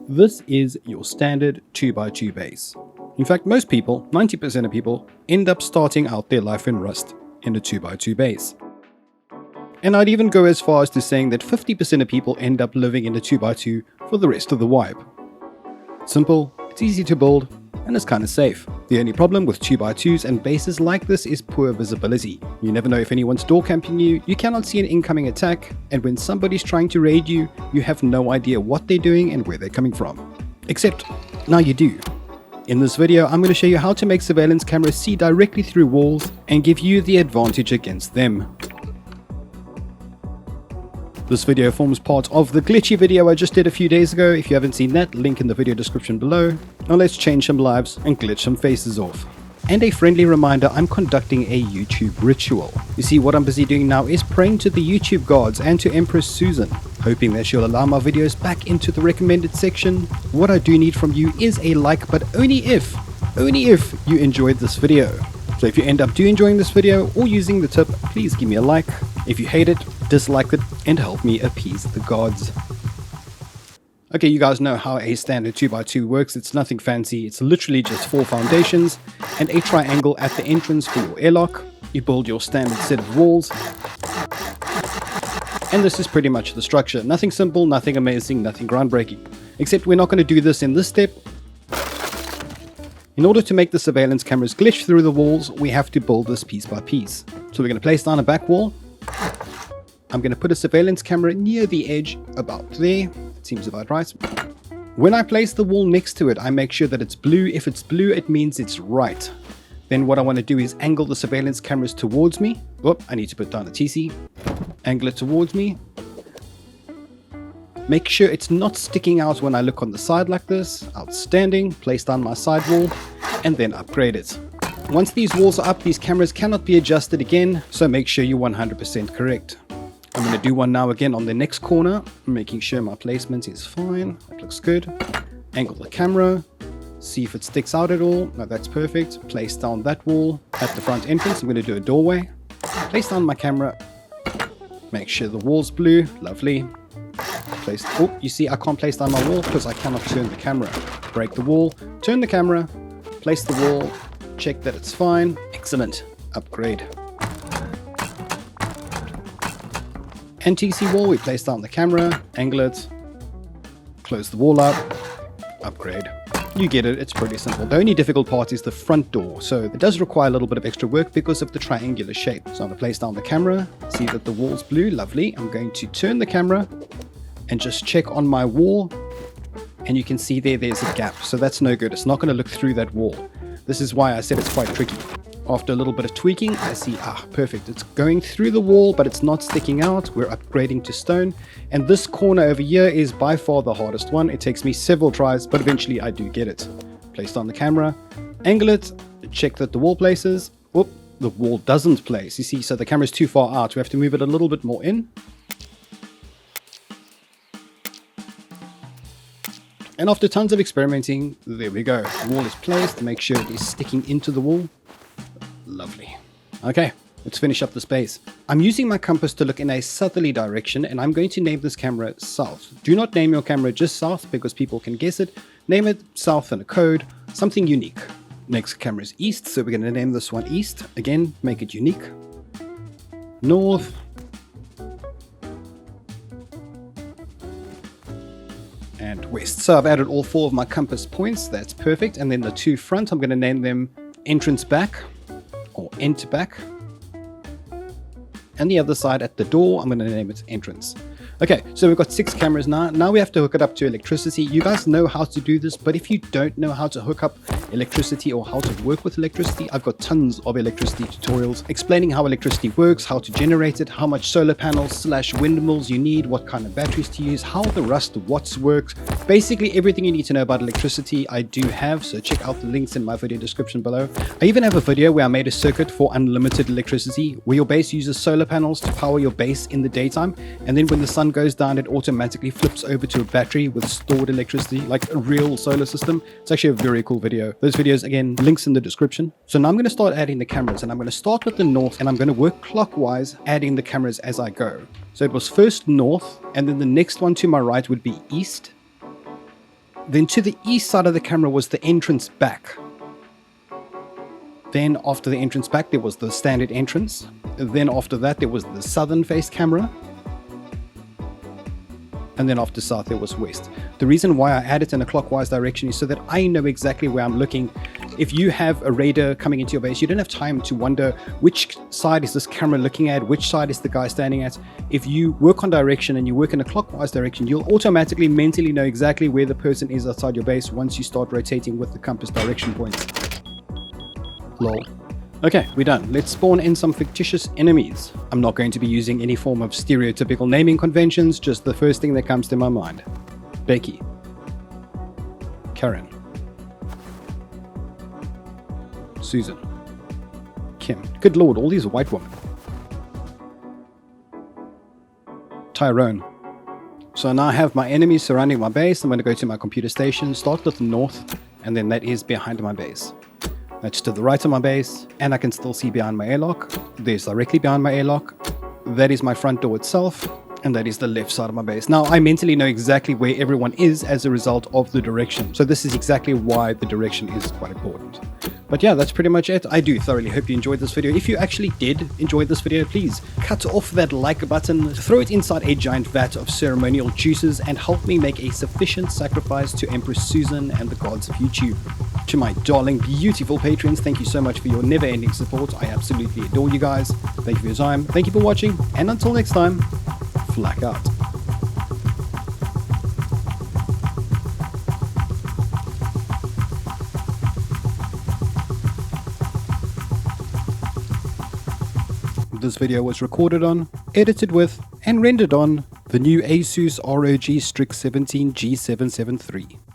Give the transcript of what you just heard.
This is your standard 2x2 base. In fact, most people, 90% of people, end up starting out their life in Rust in a 2x2 base. And I'd even go as far as to saying that 50% of people end up living in a 2x2 for the rest of the wipe. Simple, it's easy to build, and it's kind of safe. The only problem with 2x2s and bases like this is poor visibility. You never know if anyone's door camping you, you cannot see an incoming attack, and when somebody's trying to raid you, you have no idea what they're doing and where they're coming from. Except, now you do. In this video, I'm going to show you how to make surveillance cameras see directly through walls and give you the advantage against them. This video forms part of the glitchy video I just did a few days ago. If you haven't seen that, link in the video description below. Now let's change some lives and glitch some faces off. And a friendly reminder, I'm conducting a YouTube ritual. You see, what I'm busy doing now is praying to the YouTube gods and to Empress Susan, hoping that she'll allow my videos back into the recommended section. What I do need from you is a like, but only if you enjoyed this video. So if you end up enjoying this video or using the tip, please give me a like. If you hate it, dislike it, and help me appease the gods. Okay, you guys know how a standard 2x2 works. It's nothing fancy. It's literally just 4 foundations and a triangle at the entrance for your airlock. You build your standard set of walls. And this is pretty much the structure. Nothing simple, nothing amazing, nothing groundbreaking. Except we're not going to do this in this step. In order to make the surveillance cameras glitch through the walls, we have to build this piece by piece. So we're going to place down a back wall. I'm going to put a surveillance camera near the edge, about there. Seems about right. When I place the wall next to it, I make sure that it's blue. If it's blue, it means it's right. Then what I want to do is angle the surveillance cameras towards me. Whoop, I need to put down a TC. Angle it towards me. Make sure it's not sticking out when I look on the side like this. Outstanding. Place down my side wall and then upgrade it. Once these walls are up, these cameras cannot be adjusted again, so make sure you're 100% correct. I'm going to do one now again on the next corner, making sure my placement is fine. That looks good. Angle the camera. See if it sticks out at all. No, that's perfect. Place down that wall at the front entrance. I'm going to do a doorway. Place down my camera. Make sure the wall's blue. Lovely. Oh, you see I can't place down my wall because I cannot turn the camera. Break the wall. Turn the camera. Place the wall. Check that it's fine. Excellent. Upgrade. And TC wall, we place down the camera, angle it, close the wall up, upgrade. You get it, it's pretty simple. The only difficult part is the front door, so it does require a little bit of extra work because of the triangular shape. So I'm going to place down the camera, see that the wall's blue, lovely. I'm going to turn the camera and just check on my wall, and you can see there's a gap, so that's no good. It's not going to look through that wall. This is why I said it's quite tricky. After a little bit of tweaking, I see, perfect. It's going through the wall, but it's not sticking out. We're upgrading to stone. And this corner over here is by far the hardest one. It takes me several tries, but eventually I do get it. Placed on the camera, angle it, check that the wall places. Whoop, the wall doesn't place. You see, so the camera's too far out. We have to move it a little bit more in. And after tons of experimenting, there we go. The wall is placed. Make sure it is sticking into the wall. Lovely. Okay, let's finish up the space. I'm using my compass to look in a southerly direction, and I'm going to name this camera South. Do not name your camera just South because people can guess it. Name it South in a code, something unique. Next camera is East, so we're going to name this one East. Again, make it unique. North. And West. So I've added all 4 of my compass points. That's perfect. And then the 2 front, I'm going to name them Entrance Back. Or enter back, and the other side at the door, I'm going to name it entrance. Okay, so we've got 6 cameras now. Now we have to hook it up to electricity. You guys know how to do this, but if you don't know how to hook up electricity or how to work with electricity, I've got tons of electricity tutorials explaining how electricity works, how to generate it, how much solar panels / windmills you need, what kind of batteries to use, how the Rust watts works. Basically everything you need to know about electricity I do have, so check out the links in my video description below. I even have a video where I made a circuit for unlimited electricity, where your base uses solar panels to power your base in the daytime, and then when the sun goes down, it automatically flips over to a battery with stored electricity, like a real solar system. It's actually a very cool video. Those videos, again, links in the description. So now I'm going to start adding the cameras, and I'm going to start with the north, and I'm going to work clockwise, adding the cameras as I go. So it was first north, and then the next one to my right would be east, Then to the east side of the camera was the entrance back. Then after the entrance back, there was the standard entrance. Then after that, there was the southern face camera. And then after south, there was west. The reason why I add it in a clockwise direction is so that I know exactly where I'm looking. If you have a raider coming into your base, you don't have time to wonder which side is this camera looking at, which side is the guy standing at. If you work on direction and you work in a clockwise direction, you'll automatically mentally know exactly where the person is outside your base once you start rotating with the compass direction points. Lol. Okay, we're done. Let's spawn in some fictitious enemies. I'm not going to be using any form of stereotypical naming conventions, just the first thing that comes to my mind. Becky. Karen. Susan. Kim. Good lord, all these white women. Tyrone. So now I have my enemies surrounding my base. I'm going to go to my computer station, start with the north, and then that is behind my base. That's to the right of my base, and I can still see behind my airlock. There's directly behind my airlock. That is my front door itself, and that is the left side of my base. Now, I mentally know exactly where everyone is as a result of the direction. So this is exactly why the direction is quite important. But yeah, that's pretty much it. I do thoroughly hope you enjoyed this video. If you actually did enjoy this video, please cut off that like button, throw it inside a giant vat of ceremonial juices, and help me make a sufficient sacrifice to Empress Susan and the gods of YouTube. To my darling, beautiful patrons, thank you so much for your never-ending support. I absolutely adore you guys. Thank you for your time. Thank you for watching. And until next time, Flak out. This video was recorded on, edited with, and rendered on the new Asus ROG Strix 17 G773.